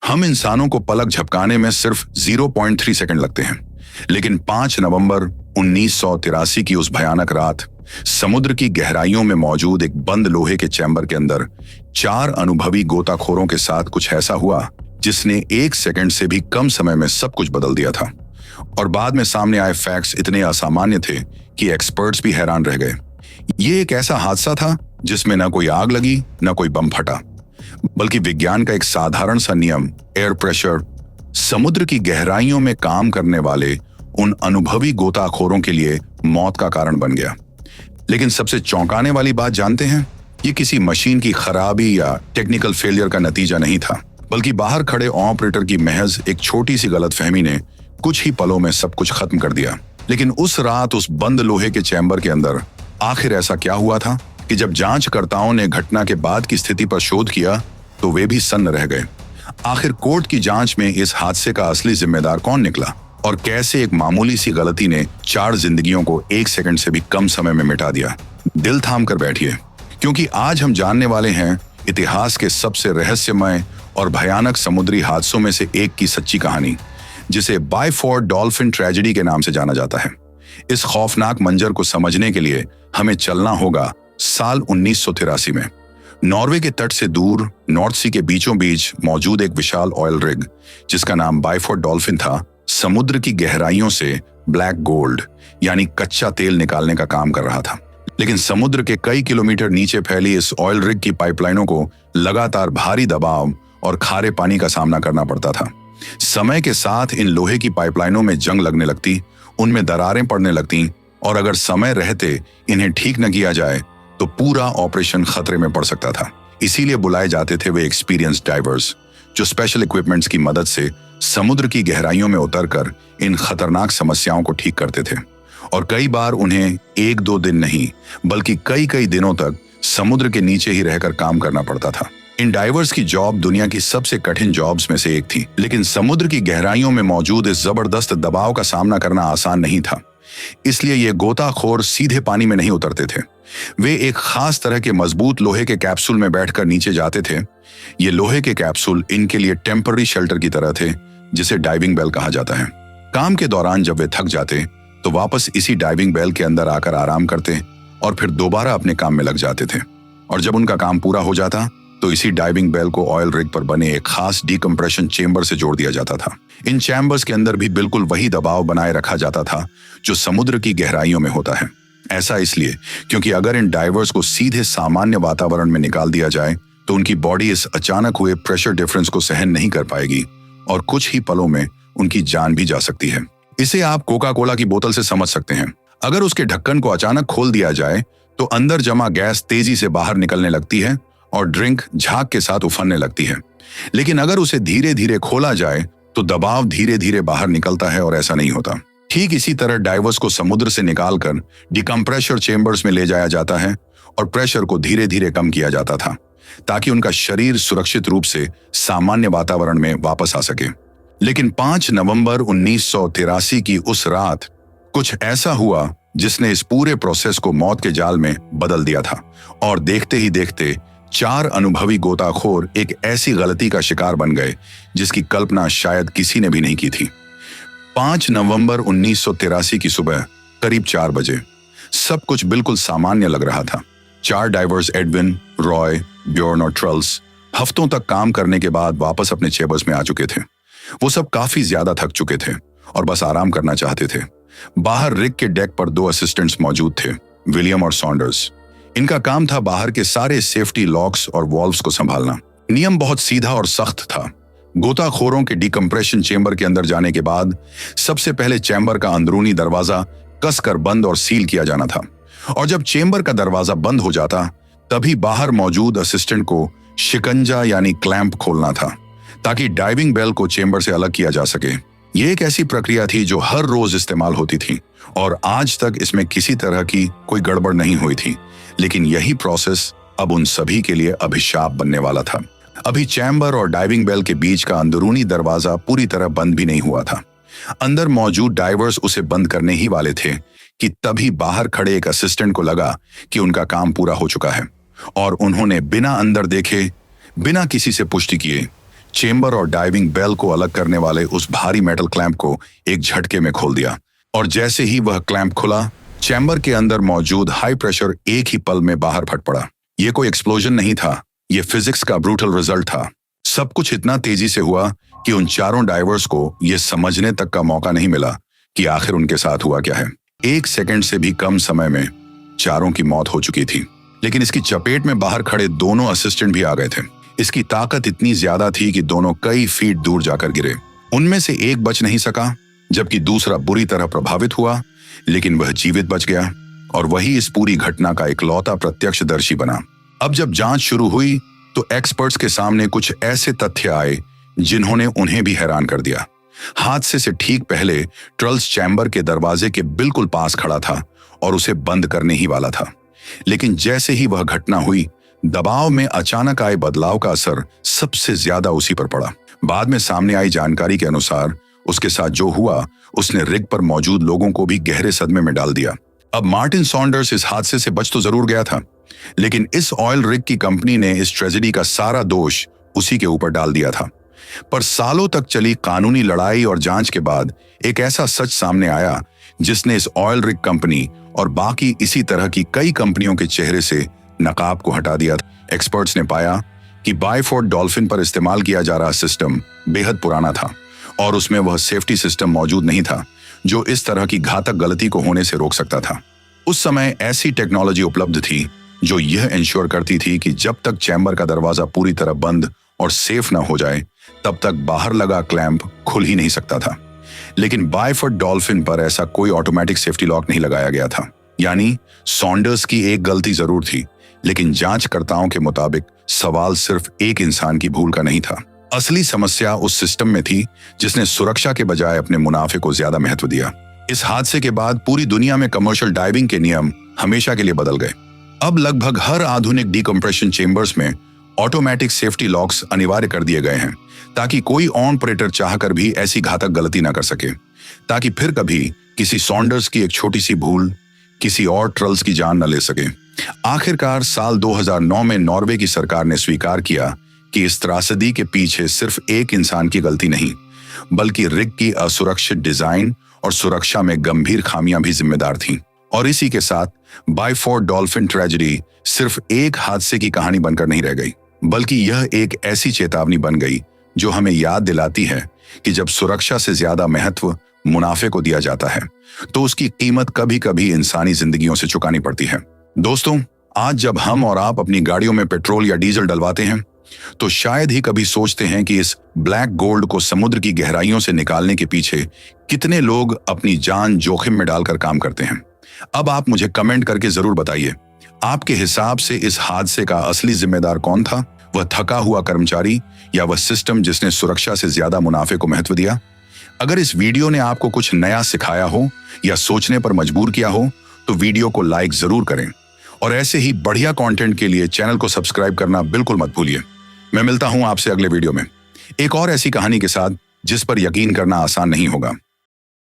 हम इंसानों को पलक झपकाने में सिर्फ 0.3 सेकंड लगते हैं, लेकिन 5 नवंबर 1983 की उस भयानक रात समुद्र की गहराइयों में मौजूद एक बंद लोहे के चैम्बर के अंदर 4 अनुभवी गोताखोरों के साथ कुछ ऐसा हुआ जिसने 1 सेकंड से भी कम समय में सब कुछ बदल दिया था। और बाद में सामने आए फैक्ट्स इतने असामान्य थे कि एक्सपर्ट्स भी हैरान रह गए। ये एक ऐसा हादसा था जिसमें न कोई आग लगी, न कोई बम फटा, बल्कि विज्ञान का एक साधारण सा नियम, एयर प्रेशर, समुद्र की गहराइयों में काम करने वाले उन अनुभवी गोताखोरों के लिए मौत का कारण बन गया। लेकिन सबसे चौंकाने वाली बात जानते हैं, ये किसी मशीन की खराबी या टेक्निकल फेलियर का नतीजा नहीं था, बल्कि बाहर खड़े ऑपरेटर की महज एक छोटी सी गलतफहमी ने कुछ ही पलों में सब कुछ खत्म कर दिया। लेकिन उस रात उस बंद लोहे के चैम्बर के अंदर आखिर ऐसा क्या हुआ था कि जब जांचकर्ताओं ने घटना के बाद की स्थिति पर शोध किया तो वे भी सन्न रह गए। आखिर कोर्ट की जांच में इस हादसे का असली जिम्मेदार कौन निकला और कैसे एक मामूली सी गलती ने 4 जिंदगियों को 1 सेकंड से भी कम समय में मिटा दिया। दिल थाम कर बैठिए, क्योंकि आज हम जानने वाले हैं इतिहास के सबसे रहस्यमय और भयानक समुद्री हादसों में से एक की सच्ची कहानी, जिसे बायफोर्ड डॉल्फिन ट्रेजेडी के नाम से जाना जाता है। इस खौफनाक मंजर को समझने के लिए हमें चलना होगा साल 1983 में। नॉर्वे के तट से दूर नॉर्थ सी के बीचों बीच मौजूद एक विशाल ऑयल रिग, जिसका नाम बायफोर्ड डॉल्फिन था, समुद्र की गहराइयों से ब्लैक गोल्ड यानी कच्चा तेल निकालने का काम कर रहा था। लेकिन समुद्र के कई किलोमीटर नीचे फैली इस ऑयल रिग की पाइपलाइनों को लगातार भारी दबाव और खारे पानी का सामना करना पड़ता था। समय के साथ इन लोहे की पाइपलाइनों में जंग लगने लगती, उनमें दरारें पड़ने लगती, और अगर समय रहते इन्हें ठीक न किया जाए तो पूरा ऑपरेशन खतरे में पड़ सकता था। इसीलिए बुलाए जाते थे वे एक्सपीरियंस्ड डाइवर्स, जो स्पेशल इक्विपमेंट्स की मदद से समुद्र की गहराइयों में उतरकर इन खतरनाक समस्याओं को ठीक करते थे। और कई बार उन्हें 1-2 दिन नहीं, बल्कि कई दिनों तक समुद्र के नीचे ही रहकर काम करना पड़ता था। इन डाइवर्स की जॉब दुनिया की सबसे कठिन जॉब्स में से एक थी, लेकिन समुद्र की गहराइयों में मौजूद इस जबरदस्त दबाव का सामना करना आसान नहीं था। इसलिए ये गोताखोर सीधे पानी में नहीं उतरते थे। वे एक खास तरह के मजबूत लोहे के कैप्सूल में बैठकर नीचे जाते थे। ये लोहे के कैप्सूल इनके लिए टेम्पररी शेल्टर की तरह थे, जिसे डाइविंग बेल कहा जाता है। काम के दौरान जब वे थक जाते तो वापस इसी डाइविंग बेल के अंदर आकर आराम करते और फिर दोबारा अपने काम में लग जाते थे। और जब उनका काम पूरा हो जाता तो इसी डाइविंग बेल को ऑयल रिग पर बने एक खास डिकम्प्रेशन चेंबर से जोड़ दिया जाता था। इन चैम्बर्स के अंदर भी बिल्कुल वही दबाव बनाए रखा जाता था जो समुद्र की गहराइयों में होता है। ऐसा इसलिए क्योंकि अगर इन डाइवर्स को सीधे सामान्य वातावरण में निकाल दिया जाए तो उनकी बॉडी इस अचानक हुए प्रेशर डिफरेंस को सहन नहीं कर पाएगी और कुछ ही पलों में उनकी जान भी जा सकती है। इसे आप कोका कोला की बोतल से समझ सकते हैं। अगर उसके ढक्कन को अचानक खोल दिया जाए तो अंदर जमा गैस तेजी से बाहर निकलने लगती है और ड्रिंक झाग के साथ उफनने लगती है। लेकिन अगर उसे धीरे धीरे खोला जाए तो दबाव धीरे धीरे बाहर निकलता है और ऐसा नहीं होता। ठीक इसी तरह डाइवर्स को समुद्र से निकालकर डिकम्प्रेशर चेंबर्स में ले जाया जाता है और प्रेशर को धीरे धीरे कम किया जाता था ताकि उनका शरीर सुरक्षित रूप से सामान्य वातावरण में वापस आ सके। लेकिन 5 नवंबर 1983 की उस रात कुछ ऐसा हुआ जिसने इस पूरे प्रोसेस को मौत के जाल में बदल दिया था और देखते ही देखते 4 अनुभवी गोताखोर एक ऐसी गलती का शिकार बन गए जिसकी कल्पना शायद किसी ने भी नहीं की थी। 5 नवंबर 1983 की सुबह करीब 4 बजे सब कुछ बिल्कुल सामान्य लग रहा था। 4 डाइवर्स एडविन, रॉय, ब्योर्न और ट्रल्स हफ्तों तक काम करने के बाद वापस अपने चेबर्स में आ चुके थे। वो सब काफी ज्यादा थक चुके थे और बस आराम करना चाहते थे। बाहर रिग के डेक पर 2 असिस्टेंट्स मौजूद थे, विलियम और सॉन्डर्स। इनका काम था बाहर के सारे सेफ्टी लॉक्स और वॉल्व्स को संभालना। नियम बहुत सीधा और सख्त था। गोताखोरों के डिकम्प्रेशन चेंबर के अंदर जाने के बाद सबसे पहले चैम्बर का अंदरूनी दरवाजा कसकर बंद और सील किया जाना था और जब चेंबर का दरवाजा बंद हो जाता तभी बाहर मौजूद असिस्टेंट को शिकंजा यानी क्लैंप खोलना था ताकि डाइविंग बेल को चेंबर से अलग किया जा सके। ये एक ऐसी प्रक्रिया थी जो हर रोज इस्तेमाल होती थी और आज तक इसमें किसी तरह की कोई गड़बड़ नहीं हुई थी। लेकिन यही प्रोसेस अब उन सभी के लिए अभिशाप बनने वाला था। अभी चैम्बर और डाइविंग बेल के बीच का अंदरूनी दरवाजा पूरी तरह बंद भी नहीं हुआ था। अंदर मौजूद डाइवर्स उसे बंद करने ही वाले थे कि तभी बाहर खड़े एक असिस्टेंट को लगा कि उनका काम पूरा हो चुका है और उन्होंने बिना अंदर देखे, बिना किसी से पुष्टि किए चेंबर और डाइविंग बेल को अलग करने वाले उस भारी मेटल क्लैंप को एक झटके में खोल दिया। और जैसे ही वह क्लैंप खुला, चैम्बर के अंदर मौजूद हाई प्रेशर एक ही पल में बाहर फट पड़ा। यह कोई एक्सप्लोजन नहीं था, यह फिजिक्स का ब्रूटल रिजल्ट था। सब कुछ इतना तेजी से हुआ कि उन चारों डाइवर्स को यह समझने तक का मौका नहीं मिला कि आखिर उनके साथ हुआ क्या है। 1 सेकंड से भी कम समय में चारों की मौत हो चुकी थी। लेकिन इसकी चपेट में बाहर खड़े दोनों असिस्टेंट भी आ गए थे। इसकी ताकत इतनी ज्यादा थी कि दोनों कई फीट दूर जाकर गिरे। उनमें से एक बच नहीं सका, जबकि दूसरा बुरी तरह प्रभावित हुआ, लेकिन वह जीवित बच गया और वही इस पूरी घटना का इकलौता प्रत्यक्षदर्शी बना। अब जब जांच शुरू हुई तो एक्सपर्ट्स के सामने कुछ ऐसे तथ्य आए जिन्होंने उन्हें भी हैरान कर दिया। हादसे से ठीक पहले ट्रल्स चैम्बर के दरवाजे के बिल्कुल पास खड़ा था और उसे बंद करने ही वाला था। लेकिन जैसे ही वह घटना हुई, दबाव में अचानक आए बदलाव का असर सबसे ज्यादा उसी पर पड़ा। बाद में सामने आई जानकारी के अनुसार उसके साथ जो हुआ उसने रिग पर मौजूद लोगों को भी गहरे सदमे में डाल दिया। अब मार्टिन सॉन्डर्स इस हादसे से बच तो जरूर गया था, लेकिन इस ऑयल रिग की कंपनी ने इस ट्रेजेडी का सारा दोष उसी के ऊपर डाल दिया था। पर सालों तक चली कानूनी लड़ाई और जांच के बाद एक ऐसा सच सामने आया जिसने इस ऑयल रिग कंपनी और बाकी इसी तरह की कई कंपनियों के चेहरे से नकाब को हटा दिया। एक्सपर्ट्स ने पाया कि बायफोर्ड डॉल्फिन पर इस्तेमाल किया जा रहा सिस्टम बेहद पुराना था और उसमें वह सेफ्टी सिस्टम मौजूद नहीं था जो इस तरह की घातक गलती को होने से रोक सकता था। उस समय ऐसी टेक्नोलॉजी उपलब्ध थी जो यह इंश्योर करती थी कि जब तक चैम्बर का दरवाजा पूरी तरह बंद और सेफ न हो जाए तब तक बाहर लगा क्लैंप खुल ही नहीं सकता था। लेकिन बायफोर्ड डॉल्फिन पर ऐसा कोई ऑटोमेटिक सेफ्टी लॉक नहीं लगाया गया था। यानी सॉन्डर्स की एक गलती जरूर थी, लेकिन जांचकर्ताओं के मुताबिक सवाल सिर्फ एक इंसान की भूल का नहीं था। असली समस्या उस सिस्टम में थी जिसने सुरक्षा के बजाय अपने मुनाफे को ज्यादा महत्व दिया। इस हादसे के बाद पूरी दुनिया में कमर्शियल डाइविंग के नियम हमेशा के लिए बदल गए। अब लगभग हर आधुनिक डीकम्प्रेशन चेंबर्स में ऑटोमेटिक सेफ्टी लॉक्स अनिवार्य कर दिए गए हैं ताकि कोई ऑपरेटर चाहकर भी ऐसी घातक गलती न कर सके, ताकि फिर कभी किसी सॉन्डर्स की एक छोटी सी भूल किसी और ट्रल्स की जान न ले सके। आखिरकार साल 2009 में नॉर्वे की सरकार ने स्वीकार किया कि इस त्रासदी के पीछे सिर्फ एक इंसान की गलती नहीं, बल्कि रिग की असुरक्षित डिजाइन और सुरक्षा में गंभीर खामियां भी जिम्मेदार थीं। और इसी के साथ बायफोर्ड डॉल्फिन ट्रेजेडी सिर्फ एक हादसे की कहानी बनकर नहीं रह गई, बल्कि यह एक ऐसी चेतावनी बन गई जो हमें याद दिलाती है कि जब सुरक्षा से ज्यादा महत्व मुनाफे को दिया जाता है तो उसकी कीमत कभी कभी इंसानी जिंदगियों से चुकानी पड़ती है। दोस्तों, आज जब हम और आप अपनी गाड़ियों में पेट्रोल या डीजल डलवाते हैं तो शायद ही कभी सोचते हैं कि इस ब्लैक गोल्ड को समुद्र की गहराइयों से निकालने के पीछे कितने लोग अपनी जान जोखिम में डालकर काम करते हैं। अब आप मुझे कमेंट करके जरूर बताइए, आपके हिसाब से इस हादसे का असली जिम्मेदार कौन था? वह थका हुआ कर्मचारी या वह सिस्टम जिसने सुरक्षा से ज्यादा मुनाफे को महत्व दिया? अगर इस वीडियो ने आपको कुछ नया सिखाया हो या सोचने पर मजबूर किया हो तो वीडियो को लाइक जरूर करें और ऐसे ही बढ़िया कंटेंट के लिए चैनल को सब्सक्राइब करना बिल्कुल मत भूलिए। मैं मिलता हूं आपसे अगले वीडियो में एक और ऐसी कहानी के साथ जिस पर यकीन करना आसान नहीं होगा।